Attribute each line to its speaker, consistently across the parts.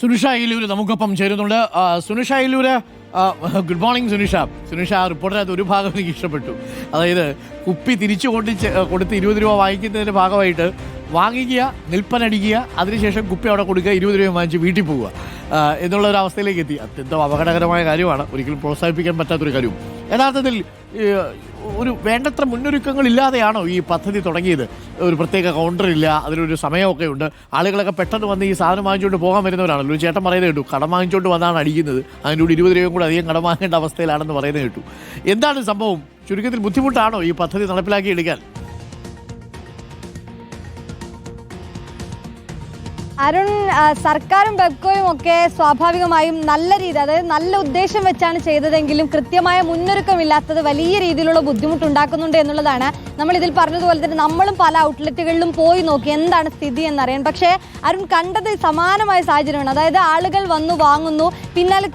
Speaker 1: സുനിഷ അയിലൂര് നമുക്കൊപ്പം ചേരുന്നുണ്ട്. Sunisha Ayilur, good morning Sunisha. Sunisha, ആ റിപ്പോർട്ടിനകത്ത് ഒരു ഭാഗം എനിക്ക് ഇഷ്ടപ്പെട്ടു. അതായത് കുപ്പി തിരിച്ചു കൊടുത്ത് 20 രൂപ വാങ്ങിക്കുന്നതിൻ്റെ ഭാഗമായിട്ട് വാങ്ങിക്കുക, നിൽപ്പനടിക്കുക, അതിനുശേഷം കുപ്പി അവിടെ കൊടുക്കുക, 20 രൂപ വാങ്ങിച്ച് വീട്ടിൽ പോവുക എന്നുള്ള ഒരു അവസ്ഥയിലേക്ക് എത്തി. അത്യന്തം അപകടകരമായ കാര്യമാണ്, ഒരിക്കലും പ്രോത്സാഹിപ്പിക്കാൻ പറ്റാത്തൊരു കാര്യവും. യഥാർത്ഥത്തിൽ ഒരു വേണ്ടത്ര മുന്നൊരുക്കങ്ങളില്ലാതെയാണോ ഈ പദ്ധതി തുടങ്ങിയത്? ഒരു പ്രത്യേക കൗണ്ടറില്ല, അതിലൊരു സമയമൊക്കെ ഉണ്ട്, ആളുകളൊക്കെ പെട്ടെന്ന് വന്ന് ഈ സാധനം വാങ്ങിച്ചുകൊണ്ട് പോകാൻ വരുന്നവരാണല്ലോ. ഒരു ചേട്ടൻ പറയുന്നത് കേട്ടു, കടം വാങ്ങിച്ചുകൊണ്ട് വന്നാണ് അടിക്കുന്നത്, അതിൻ്റെ കൂടി 20 രൂപയും കൂടെ അധികം കടം വാങ്ങേണ്ട അവസ്ഥയിലാണെന്ന് പറയുന്നത് കേട്ടു. എന്താണ് സംഭവം? ചുരുക്കത്തിൽ ബുദ്ധിമുട്ടാണോ ഈ പദ്ധതി നടപ്പിലാക്കി എടുക്കാൻ?
Speaker 2: അരുൺ, സർക്കാരും ബെബ്കോയും ഒക്കെ സ്വാഭാവികമായും നല്ല രീതി, അതായത് നല്ല ഉദ്ദേശം വെച്ചാണ് ചെയ്തതെങ്കിലും കൃത്യമായ മുന്നൊരുക്കമില്ലാത്തത് വലിയ രീതിയിലുള്ള ബുദ്ധിമുട്ടുണ്ടാക്കുന്നുണ്ട് എന്നുള്ളതാണ്. നമ്മൾ ഇതിൽ പറഞ്ഞതുപോലെ തന്നെ നമ്മളും പല ഔട്ട്ലെറ്റുകളിലും പോയി നോക്കി എന്താണ് സ്ഥിതി എന്നറിയാൻ. പക്ഷേ അരുൺ, കണ്ടത് സമാനമായ സാഹചര്യമാണ്. അതായത് ആളുകൾ വന്നു വാങ്ങുന്നു, പിന്നാലെ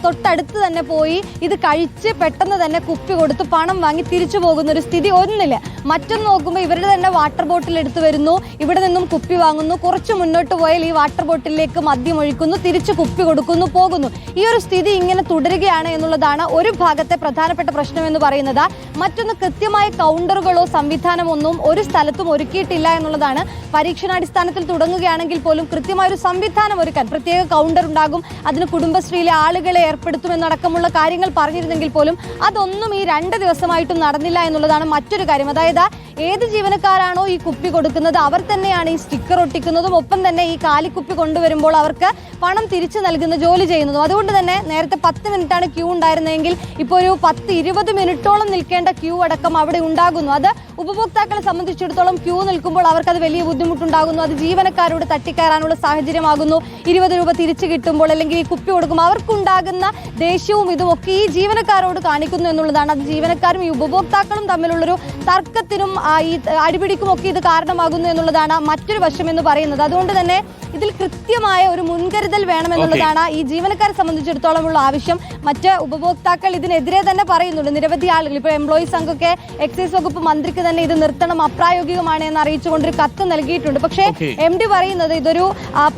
Speaker 2: തൊട്ടടുത്ത് തന്നെ പോയി ഇത് കഴിച്ച് പെട്ടെന്ന് തന്നെ കുപ്പി കൊടുത്ത് പണം വാങ്ങി തിരിച്ചു പോകുന്ന ഒരു സ്ഥിതി ഒന്നില്ല. മറ്റൊന്ന് നോക്കുമ്പോൾ ഇവരുടെ തന്നെ വാട്ടർ ബോട്ടിൽ എടുത്തു വരുന്നു, ഇവിടെ നിന്നും കുപ്പി വാങ്ങുന്നു, കുറച്ച് മുന്നോട്ട് പോയാൽ ഈ വാട്ടർ ബോട്ടിലേക്ക് മദ്യം ഒഴിക്കുന്നു, തിരിച്ചു കുപ്പി കൊടുക്കുന്നു, പോകുന്നു. ഈ ഒരു സ്ഥിതി ഇങ്ങനെ തുടരുകയാണ് എന്നുള്ളതാണ് ഒരു ഭാഗത്തെ പ്രധാനപ്പെട്ട പ്രശ്നം എന്ന് പറയുന്നത്. മറ്റൊന്ന്, കൃത്യമായ കൗണ്ടറുകളോ സംവിധാനമൊന്നും ഒരു സ്ഥലത്തും ഒരുക്കിയിട്ടില്ല എന്നുള്ളതാണ്. പരീക്ഷണാടിസ്ഥാനത്തിൽ തുടങ്ങുകയാണെങ്കിൽ പോലും കൃത്യമായൊരു സംവിധാനം ഒരുക്കാൻ പ്രത്യേക കൗണ്ടർ ഉണ്ടാകും, അതിന് കുടുംബശ്രീയിലെ ആളുകളെ ഏർപ്പെടുത്തുമെന്നടക്കമുള്ള കാര്യങ്ങൾ പറഞ്ഞിരുന്നെങ്കിൽ പോലും അതൊന്നും ഈ 2 ദിവസമായിട്ടും നടന്നില്ല എന്നുള്ളതാണ് മറ്റൊരു കാര്യം. അതായത് ഏത് ജീവനക്കാരാണോ ഈ കുപ്പി കൊടുക്കുന്നത് അവർ തന്നെയാണ് ഈ സ്റ്റിക്കർ ഒട്ടിക്കുന്നതും ഒപ്പം തന്നെ ഈ കാലിക്കുപ്പി കൊണ്ടുവരുമ്പോൾ അവർക്ക് പണം തിരിച്ചു നൽകുന്ന ജോലി ചെയ്യുന്നതും. അതുകൊണ്ട് തന്നെ നേരത്തെ 10 മിനിറ്റാണ് ക്യൂ ഉണ്ടായിരുന്നതെങ്കിൽ ഇപ്പോൾ ഒരു 10-20 മിനിറ്റോളം നിൽക്കേണ്ട ക്യൂ അടക്കം അവിടെ ഉണ്ടാകുന്നു. അത് ഉപഭോക്താക്കളെ സംബന്ധിച്ചിടത്തോളം ക്യൂ നിൽക്കുമ്പോൾ അവർക്കത് വലിയ ബുദ്ധിമുട്ടുണ്ടാകുന്നു. അത് ജീവനക്കാരോട് തട്ടിക്കയറാനുള്ള സാഹചര്യമാകുന്നു. 20 രൂപ തിരിച്ചു കിട്ടുമ്പോൾ അല്ലെങ്കിൽ ഈ കുപ്പി കൊടുക്കുമ്പോൾ അവർക്കുണ്ടാകുന്ന ദേഷ്യവും ഇതുമൊക്കെ ഈ ജീവനക്കാരോട് കാണിക്കുന്നു എന്നുള്ളതാണ്. അത് ജീവനക്കാരും ഈ ഉപഭോക്താക്കളും തമ്മിലുള്ളൊരു തർക്കത്തിനും ഈ അടിപിടിക്കും ഒക്കെ ഇത് കാരണമാകുന്നു എന്നുള്ളതാണ് മറ്റൊരു വശം എന്ന് പറയുന്നത്. അതുകൊണ്ട് തന്നെ ഇതിൽ കൃത്യമായ ഒരു മുൻകരുതൽ വേണമെന്നുള്ളതാണ് ഈ ജീവനക്കാരെ സംബന്ധിച്ചിടത്തോളം ഉള്ള ആവശ്യം. മറ്റ് ഉപഭോക്താക്കൾ ഇതിനെതിരെ തന്നെ പറയുന്നുണ്ട്. നിരവധി ആളുകൾ, ഇപ്പോൾ എംപ്ലോയീസ് സംഘമൊക്കെ എക്സൈസ് വകുപ്പ് മന്ത്രിക്ക് തന്നെ ഇത് നിർത്തണം, അപ്രായോഗികമാണ് എന്ന് അറിയിച്ചുകൊണ്ടൊരു കത്ത് നൽകിയിട്ടുണ്ട്. പക്ഷേ MD പറയുന്നത് ഇതൊരു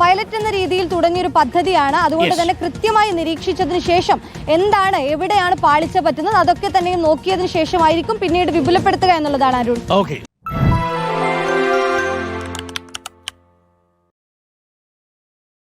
Speaker 2: പൈലറ്റ് എന്ന രീതിയിൽ തുടങ്ങിയൊരു പദ്ധതിയാണ്. അതുകൊണ്ട് തന്നെ കൃത്യമായി നിരീക്ഷിച്ചതിന് ശേഷം എന്താണ്, എവിടെയാണ് പാളിച്ച പറ്റുന്നത് അതൊക്കെ തന്നെ നോക്കിയതിനു ശേഷമായിരിക്കും പിന്നീട് വിപുലപ്പെടുത്തുക എന്നുള്ളതാണ് അരുൺ.